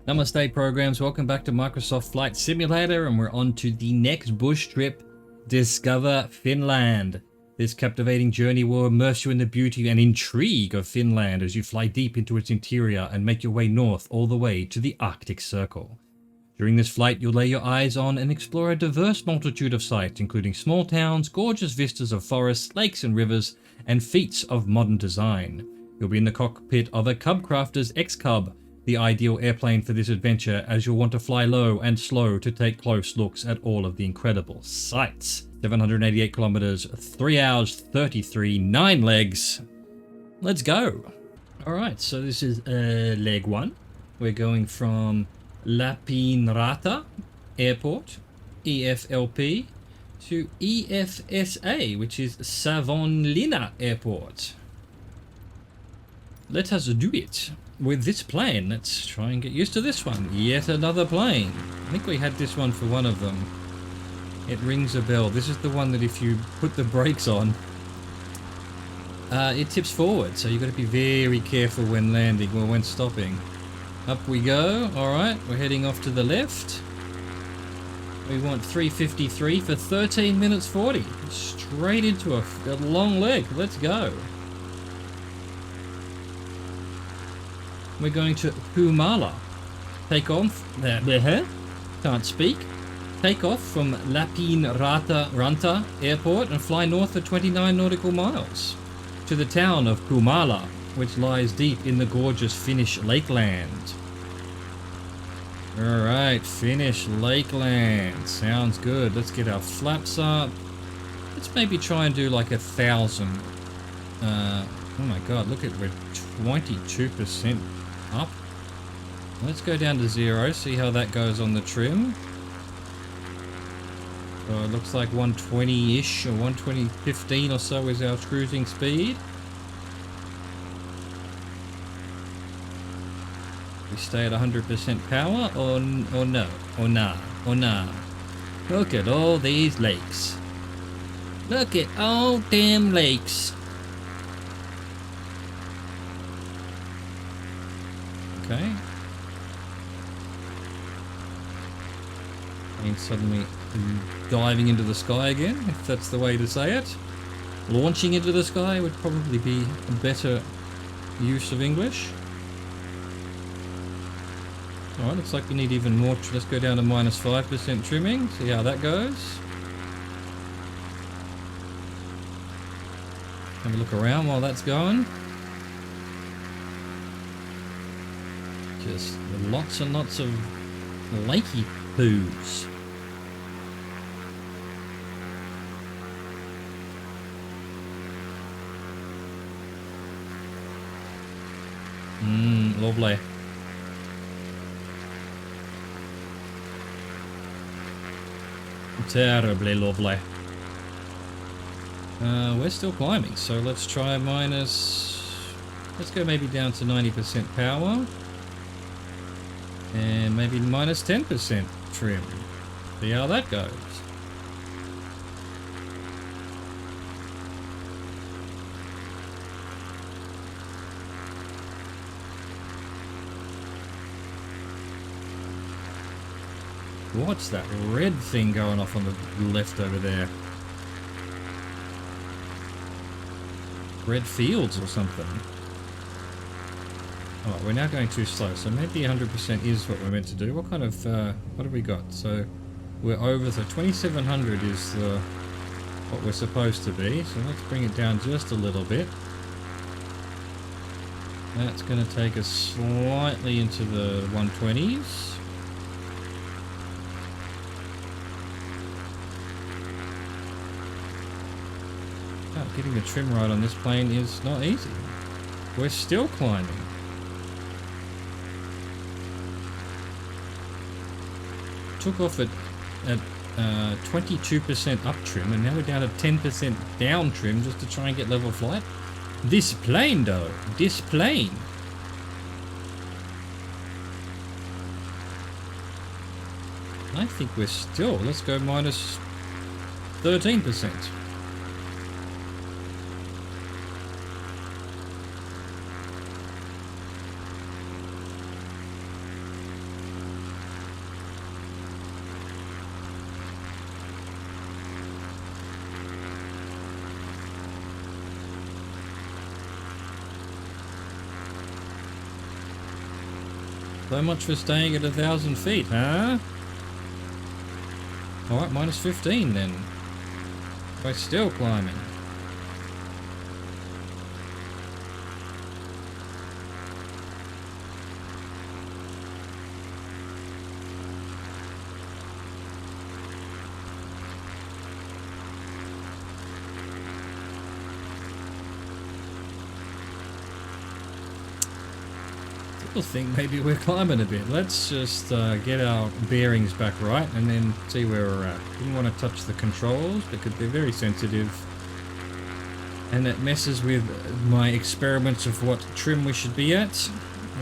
Namaste programs, welcome back to Microsoft Flight Simulator, and we're on to the next bush trip, Discover Finland. This captivating journey will immerse you in the beauty and intrigue of Finland as you fly deep into its interior and make your way north all the way to the Arctic Circle. During this flight, you'll lay your eyes on and explore a diverse multitude of sights, including small towns, gorgeous vistas of forests, lakes and rivers, and feats of modern design. You'll be in the cockpit of a Cubcrafter's X-Cub, the ideal airplane for this adventure, as you'll want to fly low and slow to take close looks at all of the incredible sights. 788 kilometers, 3 hours 33, 9 legs. Let's go. Alright, so this is leg 1. We're going from Lapinrata Airport, EFLP, to EFSA, which is Savonlinna Airport. Let us do it. With this plane, let's try and get used to this one. Yet another plane. I think we had this one for one of them. It rings a bell. This is the one that if you put the brakes on, it tips forward. So you've got to be very careful when landing or when stopping. Up we go. Alright, we're heading off to the left. We want 353 for 13 minutes 40. Straight into a long leg. Let's go. We're going to Kumala. Take off. Can't speak. Take off from Lapinranta Airport and fly north for 29 nautical miles to the town of Kumala, which lies deep in the gorgeous Finnish lakeland. Alright, Finnish lakeland. Sounds good. Let's get our flaps up. Let's maybe try and do like 1,000. Oh my god, look at, we're 22% up. Let's go down to 0, see how that goes on the trim. So it looks like 120-ish or 120.15 or so is our cruising speed. We stay at 100% power or no? Or nah. Look at all these lakes. Look at all damn lakes. Okay. And suddenly diving into the sky again, if that's the way to say it. Launching into the sky would probably be a better use of English. Alright, looks like we need even more. Let's go down to -5% trimming, see how that goes. Have a look around while that's going. Just lots and lots of lakey poos. Lovely. Terribly lovely. We're still climbing, so let's try let's go maybe down to 90% power. And maybe -10% trim. See how that goes. What's that red thing going off on the left over there? Red fields or something. Oh, we're now going too slow, so maybe 100% is what we're meant to do. What kind of, what have we got? So, we're over, so 2700 is what we're supposed to be. So let's bring it down just a little bit. That's going to take us slightly into the 120s. Oh, getting the trim right on this plane is not easy. We're still climbing. Took off at 22% up trim, and now we're down to 10% down trim just to try and get level flight. This plane though, this plane. I think we're still, let's go -13%. So much for staying at 1,000 feet, huh? Alright, minus 15 then. We're still climbing. I think maybe we're climbing a bit. Let's just get our bearings back right and then see where we're at. Didn't want to touch the controls because they're very sensitive and it messes with my experiments of what trim we should be at.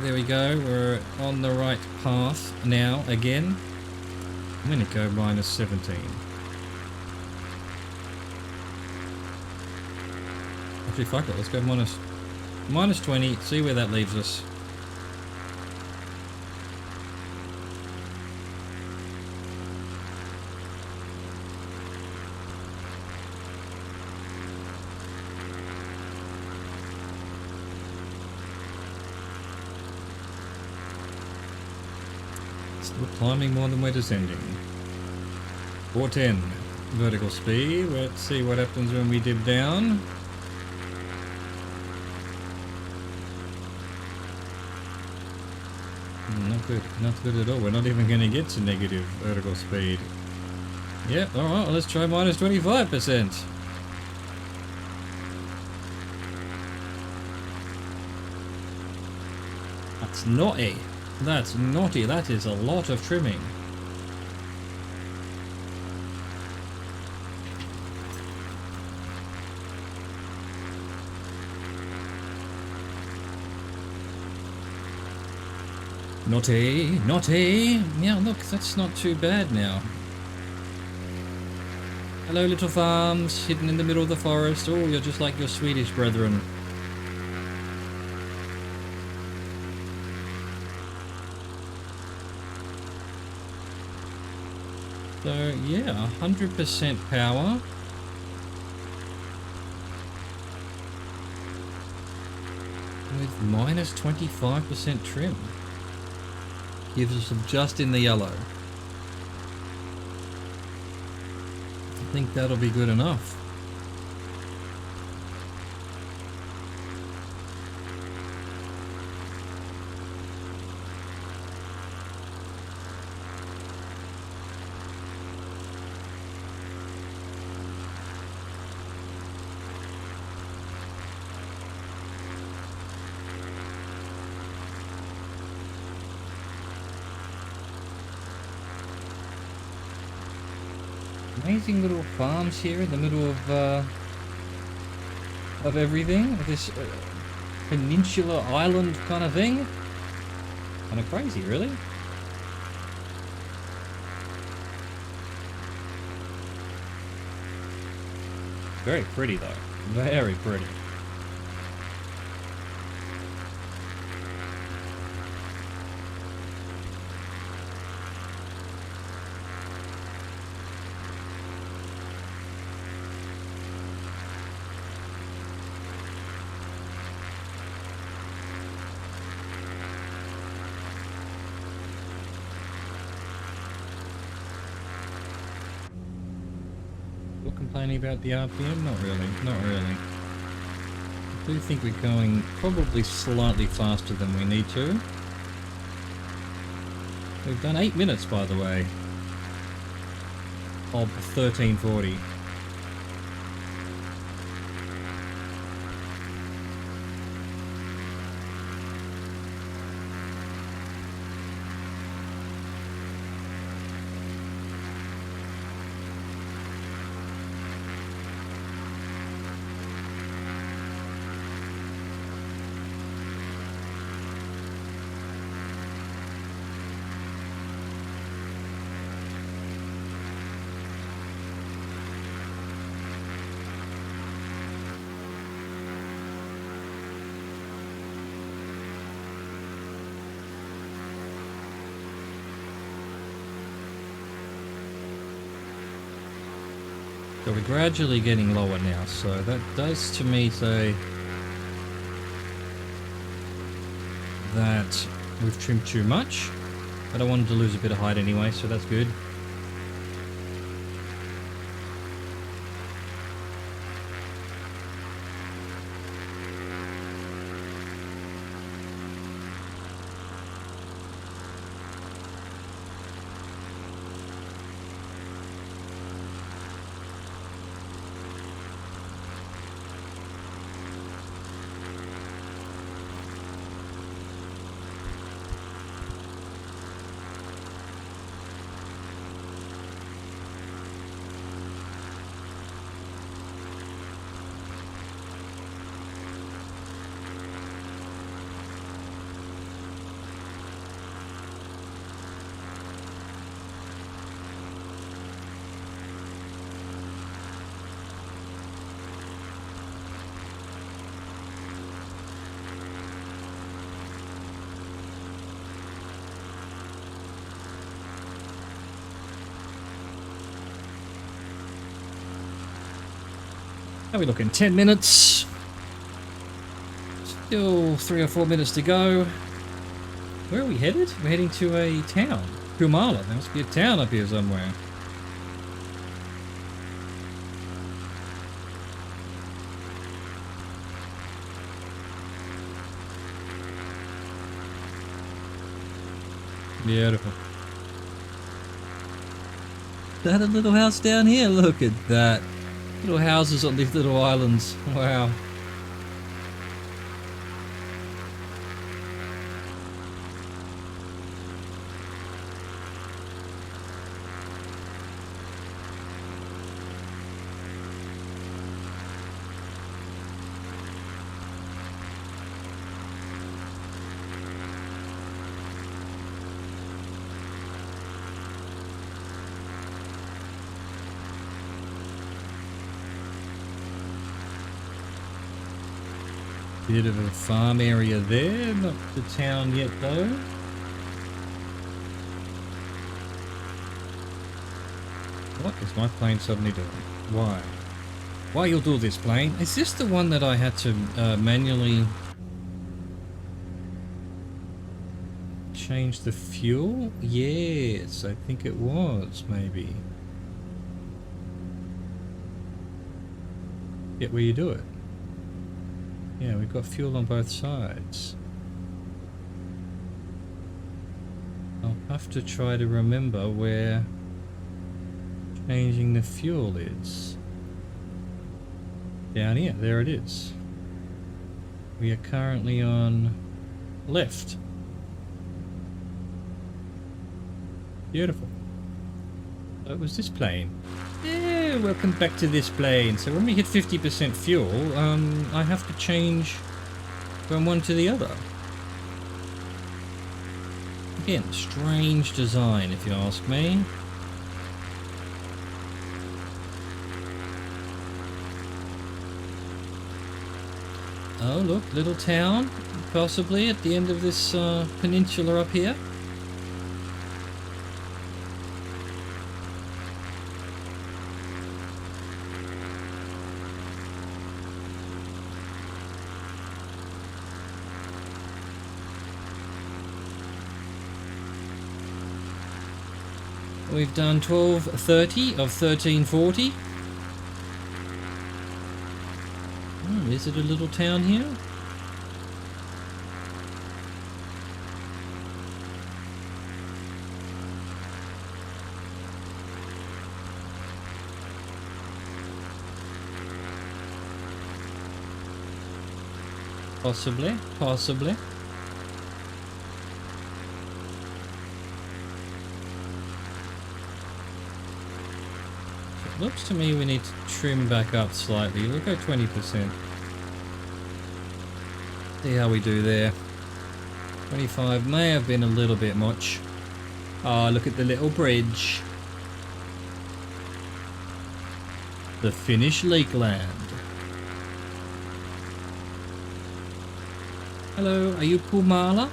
There we go, we're on the right path now again. I'm gonna go minus 17. Actually fuck it, let's go minus 20, see where that leaves us. We're climbing more than we're descending. 410 vertical speed. Let's see what happens when we dip down. Not good. Not good at all. We're not even going to get to negative vertical speed. Yep, alright, let's try minus 25%. That's naughty. That's naughty. That is a lot of trimming. Naughty, naughty. Yeah, look, that's not too bad now. Hello, little farms hidden in the middle of the forest. Oh, you're just like your Swedish brethren. So yeah, 100% power. With minus 25% trim. Gives us just in the yellow. I think that'll be good enough. Amazing little farms here in the middle of everything. This peninsula island kind of thing. Kind of crazy, really. Very pretty though. Very pretty. Complaining about the RPM? Not really, not really. I do think we're going probably slightly faster than we need to. We've done 8 minutes, by the way, of 1340. So we're gradually getting lower now, so that does to me say that We've trimmed too much, but I wanted to lose a bit of height anyway, so that's good. How are we looking? 10 minutes. Still 3 or 4 minutes to go. Where are we headed? We're heading to a town. Kumala. There must be a town up here somewhere. Beautiful. That a little house down here? Look at that. Little houses on these little islands. Wow. Bit of a farm area there, not the town yet though. What is my plane suddenly doing? Why? Why you'll do this, plane? Is this the one that I had to manually change the fuel? Yes, I think it was, maybe. Get where you do it. Yeah, we've got fuel on both sides. I'll have to try to remember where changing the fuel is. Down here, there it is. We are currently on left. Beautiful. Oh, it was this plane. Yeah, welcome back to this plane. So when we hit 50% fuel, I have to change from one to the other. Again, strange design if you ask me. Oh look, little town, possibly at the end of this peninsula up here. We've done 12:30 of 1340. Oh, is it a little town here? Possibly, possibly. Looks to me we need to trim back up slightly. We'll go 20%. See how we do there. 25 may have been a little bit much. Ah, look at the little bridge. The Finnish Lakeland. Hello, are you Kumala?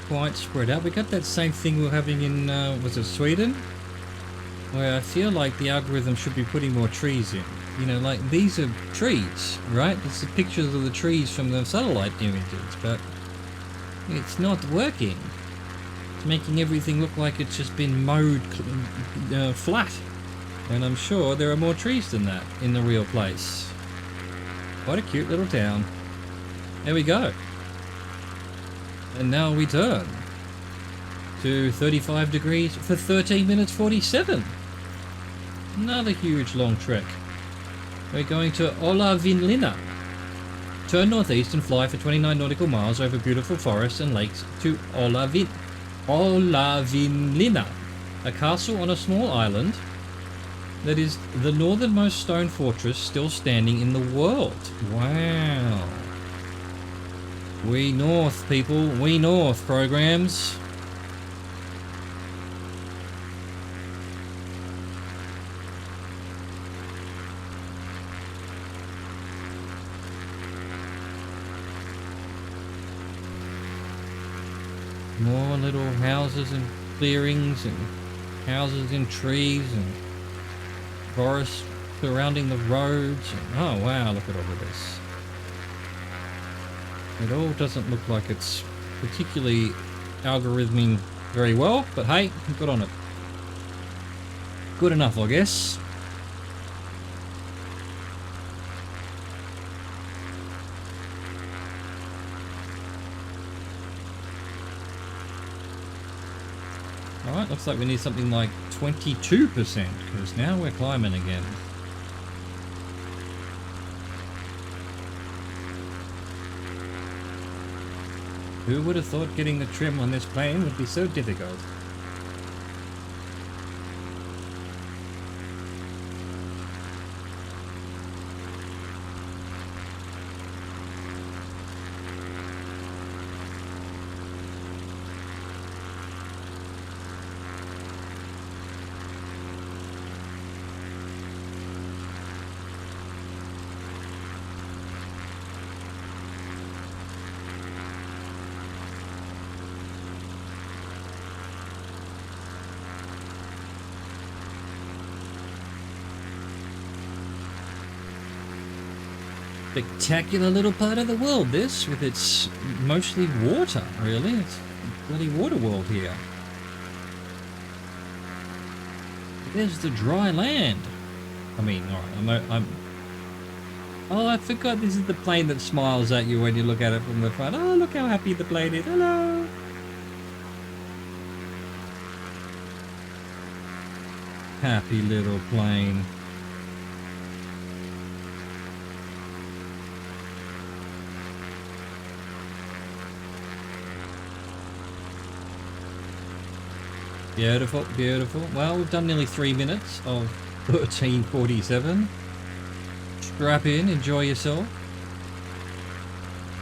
quite spread out. We got that same thing we were having in, was it Sweden? Where I feel like the algorithm should be putting more trees in. You know, like these are trees, right? It's the pictures of the trees from the satellite images, but it's not working. It's making everything look like it's just been mowed flat. And I'm sure there are more trees than that in the real place. What a cute little town. There we go. And now we turn to 35 degrees for 13 minutes 47. Another huge long trek. We're going to Olavinlinna. Turn northeast and fly for 29 nautical miles over beautiful forests and lakes to Olavinlinna, a castle on a small island that is the northernmost stone fortress still standing in the world. Wow. We north, people. We north, programs. More little houses and clearings and houses in trees and forests surrounding the roads. And, oh wow, look at all of this. It all doesn't look like it's particularly algorithming very well, but hey, good on it. Good enough, I guess. Alright, looks like we need something like 22%, because now we're climbing again. Who would have thought getting the trim on this plane would be so difficult? Spectacular little part of the world, this, with its mostly water, really. It's a bloody water world here. There's the dry land. I mean, alright, Oh, I forgot this is the plane that smiles at you when you look at it from the front. Oh, look how happy the plane is. Hello! Happy little plane. Beautiful, beautiful. Well, we've done nearly 3 minutes of 13:47. Strap in, enjoy yourself.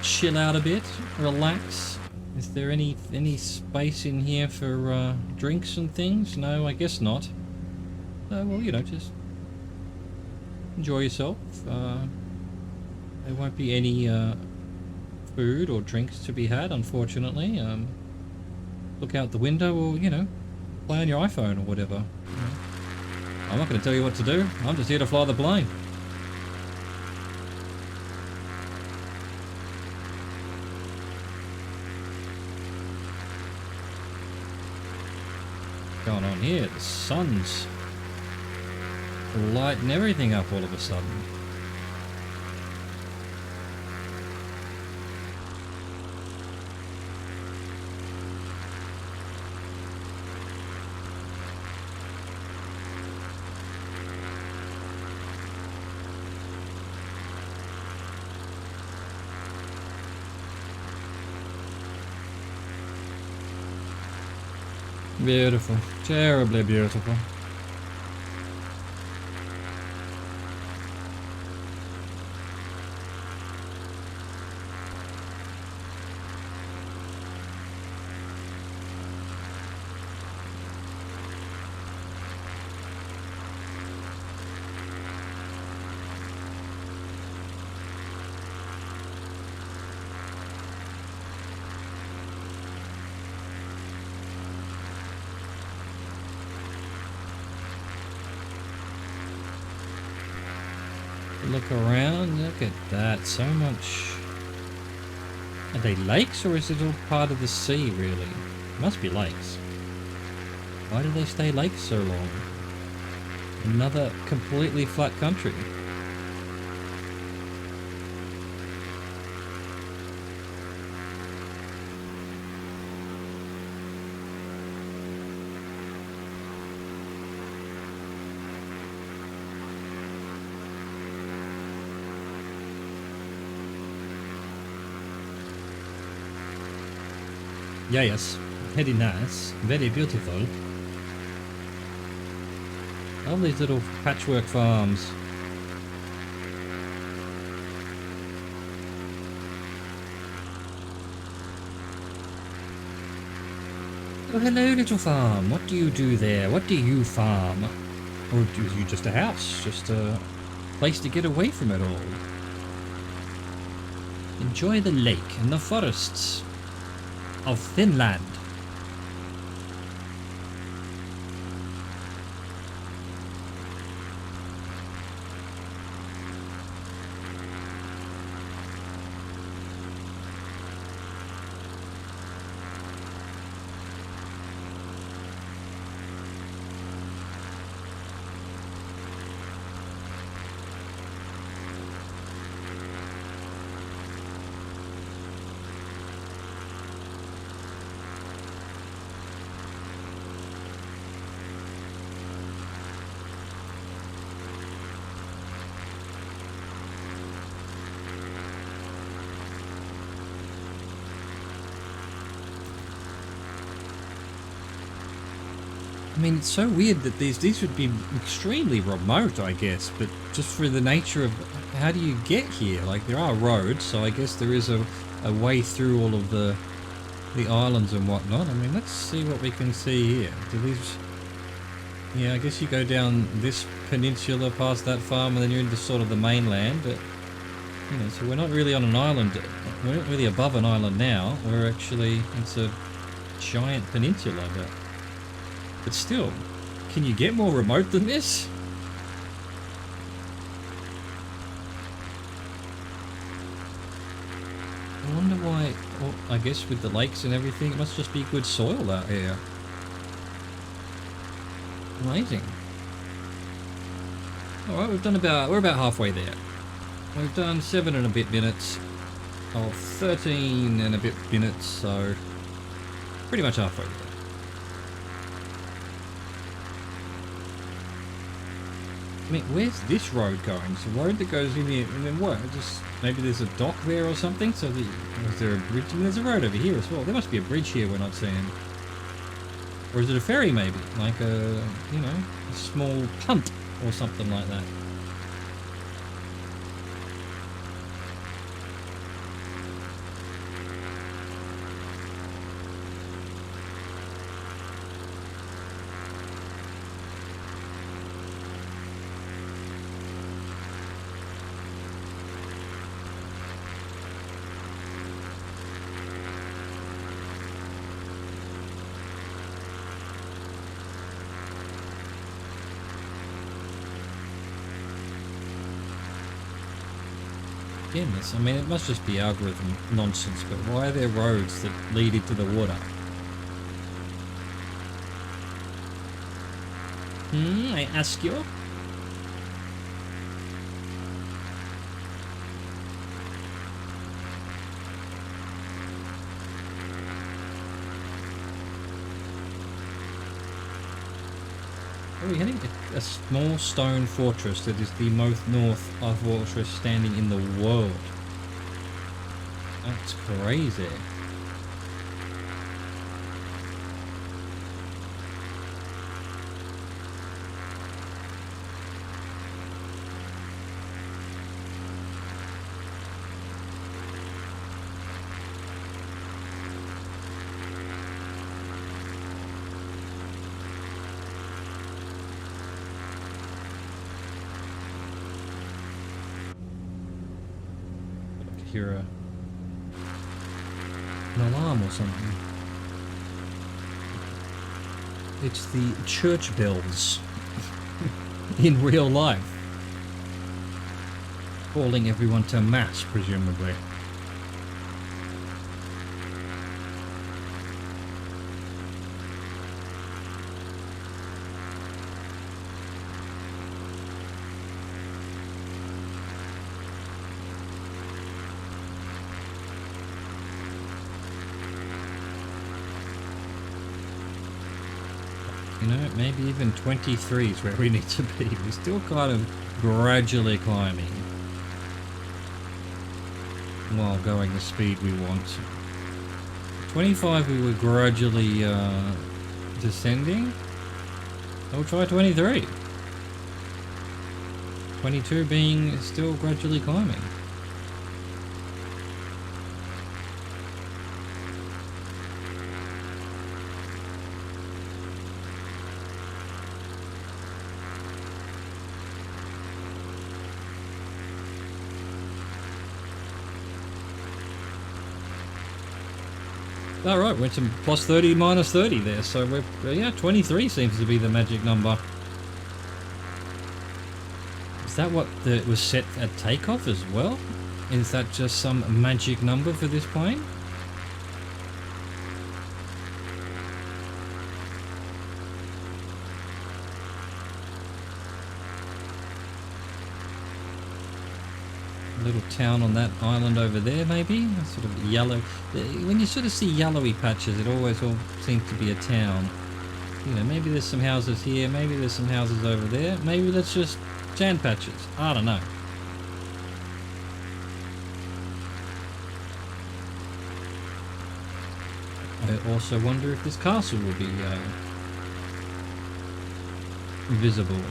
Chill out a bit, relax. Is there any space in here for drinks and things? No, I guess not. Well, you know, just enjoy yourself. There won't be any food or drinks to be had, unfortunately. Look out the window or, you know, play on your iPhone or whatever. I'm not going to tell you what to do. I'm just here to fly the plane. What's going on here? The sun's lighting everything up all of a sudden. Beautiful. Terribly beautiful. look around. Look at that. So much. Are they lakes or is it all part of the sea, really? It must be lakes. Why do they stay lakes so long? Another completely flat country. Yeah, yes. Very nice. Very beautiful. All these little patchwork farms. Oh, hello, little farm. What do you do there? What do you farm? Or do you just a house? Just a place to get away from it all? Enjoy the lake and the forests of Finland. I mean, it's so weird that these would be extremely remote, I guess, but just for the nature of how do you get here? Like, there are roads, so I guess there is a way through all of the islands and whatnot. I mean, let's see what we can see here. Do these... Yeah, I guess you go down this peninsula past that farm and then you're into sort of the mainland, but, you know, so we're not really on an island. We're not really above an island now. We're actually... It's a giant peninsula, but still, can you get more remote than this? I wonder why, well, I guess with the lakes and everything, it must just be good soil out here. Amazing. Alright, we're about halfway there. We've done 7 and a bit minutes of 13 and a bit minutes, so pretty much halfway there. I mean, where's this road going? It's a road that goes in here, and then what? Just maybe there's a dock there or something. So is there a bridge? I mean, there's a road over here as well. There must be a bridge here we're not seeing, or is it a ferry? Maybe like a a small punt or something like that. Goodness, I mean, it must just be algorithm nonsense, but why are there roads that lead into the water? I ask you? Where are we heading? A small stone fortress that is the most north fortress standing in the world. That's crazy. Hear an alarm or something. It's the church bells in real life. calling everyone to mass, presumably. You know, maybe even 23 is where we need to be. We're still kind of gradually climbing while going the speed we want. 25 we were gradually descending. I'll try 23. 22 being still gradually climbing. Alright, went from plus 30 minus 30 there, so we're, yeah, 23 seems to be the magic number. Is that what was set at takeoff as well? Is that just some magic number for this plane? Little town on that island over there, maybe? A sort of yellow. When you sort of see yellowy patches, it always all seems to be a town. You know, maybe there's some houses here, maybe there's some houses over there, maybe that's just sand patches. I don't know. I also wonder if this castle will be visible.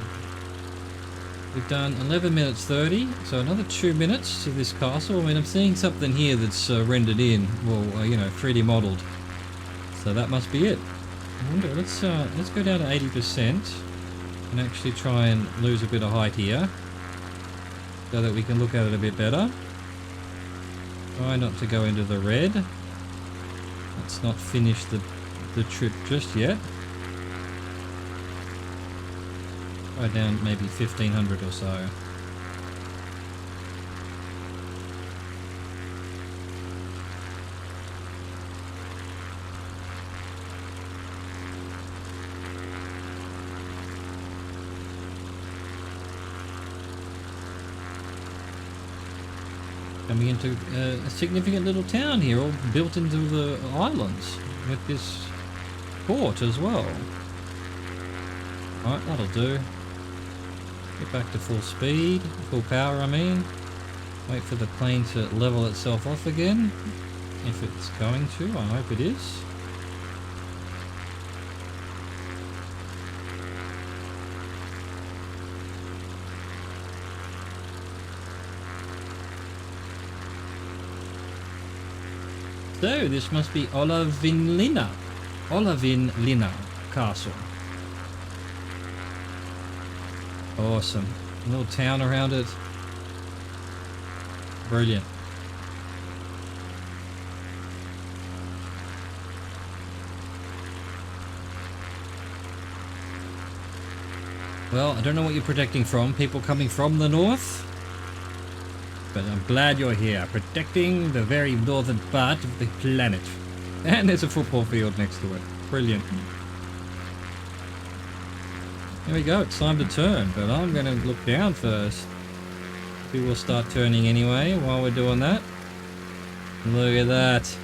We've done 11 minutes 30, so another 2 minutes to this castle. I mean, I'm seeing something here that's rendered in, well, you know, 3D modeled. So that must be it. I wonder, let's go down to 80% and actually try and lose a bit of height here so that we can look at it a bit better. Try not to go into the red. Let's not finish the trip just yet. Right down maybe 1500 or so. Coming into a significant little town here, all built into the islands with this port as well. Alright, that'll do. Get back to full speed, full power I mean. Wait for the plane to level itself off again. If it's going to, I hope it is. So, this must be Olavinlinna Castle. Awesome. A little town around it. Brilliant. Well, I don't know what you're protecting from. People coming from the north. But I'm glad you're here, protecting the very northern part of the planet. And there's a football field next to it. Brilliant. There we go, it's time to turn, but I'm going to look down first. We will start turning anyway while we're doing that. Look at that.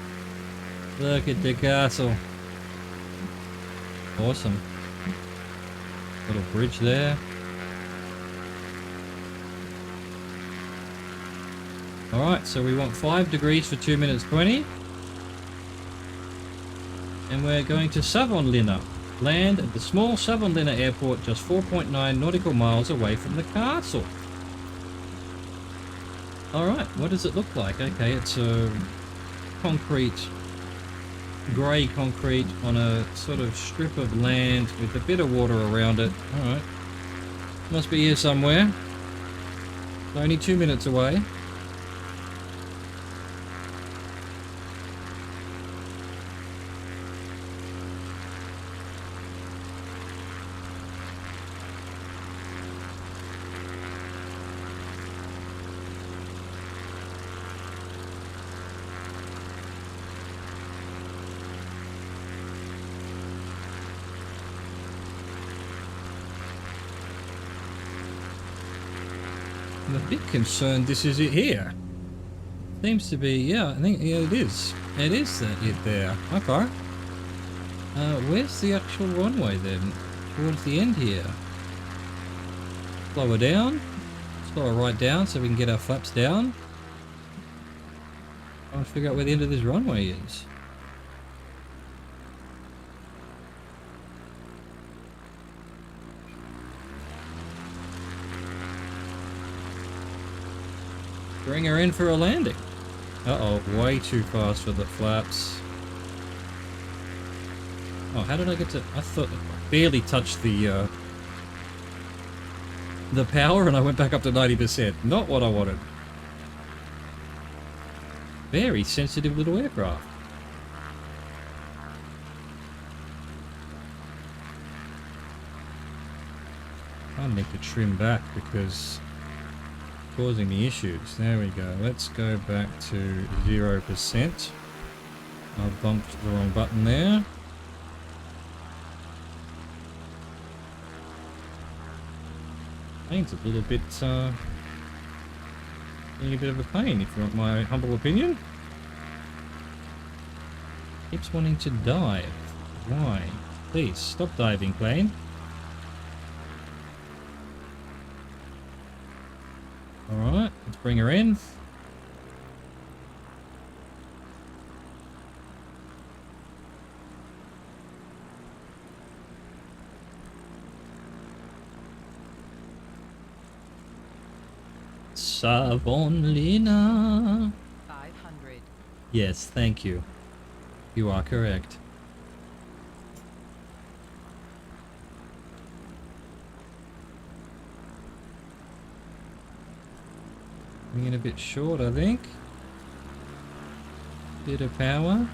Look at the castle. Awesome. Little bridge there. Alright, so we want 5 degrees for 2 minutes 20. And we're going to Savonlinna. Land at the small Savonlinna airport just 4.9 nautical miles away from the castle. Alright, what does it look like? Okay, it's a concrete, grey concrete on a sort of strip of land with a bit of water around it. Alright, must be here somewhere. Only 2 minutes away. bit concerned this is it here. Seems to be, yeah, I think, yeah, it is. It is it there. Okay. Where's the actual runway then? Towards the end here. Slow her down. Slow her right down so we can get our flaps down. Trying to figure out where the end of this runway is. Bring her in for a landing. Uh-oh, way too fast for the flaps. Oh, how did I get to... I thought I barely touched the power and I went back up to 90%. Not what I wanted. Very sensitive little aircraft. I need to trim back because... causing the issues. There we go. Let's go back to 0%. I bumped the wrong button there. Pain's a little bit, being a bit of a pain, if you want my humble opinion. Keeps wanting to dive. Why? Please, stop diving, plane. Alright, let's bring her in. Savonlina. 500. Yes, thank you. You are correct. Bringing a bit short, I think. Bit of power.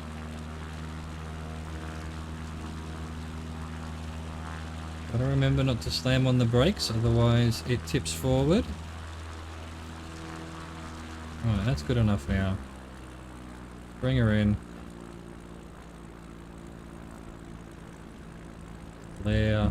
Gotta remember not to slam on the brakes, otherwise it tips forward. Alright, that's good enough now. Bring her in. There.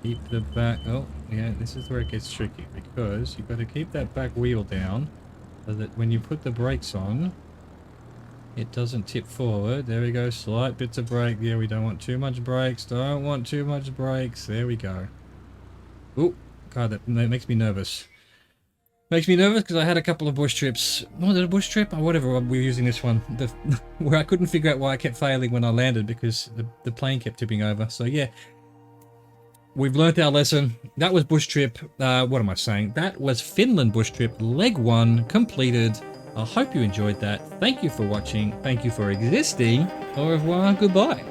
Keep the back... Oh, yeah, this is where it gets tricky, because you've got to keep that back wheel down so that when you put the brakes on, it doesn't tip forward. There we go, slight bits of brake. Yeah, we don't want too much brakes. Don't want too much brakes. There we go. Oh, God, that makes me nervous. Makes me nervous because I had a couple of bush trips. Was it a bush trip? Or whatever, we were using this one. Where I couldn't figure out why I kept failing when I landed because the plane kept tipping over. So, yeah. We've learnt our lesson. That was Bush Trip, what am I saying? That was Finland Bush Trip, Leg 1, completed. I hope you enjoyed that. Thank you for watching. Thank you for existing. Au revoir, goodbye.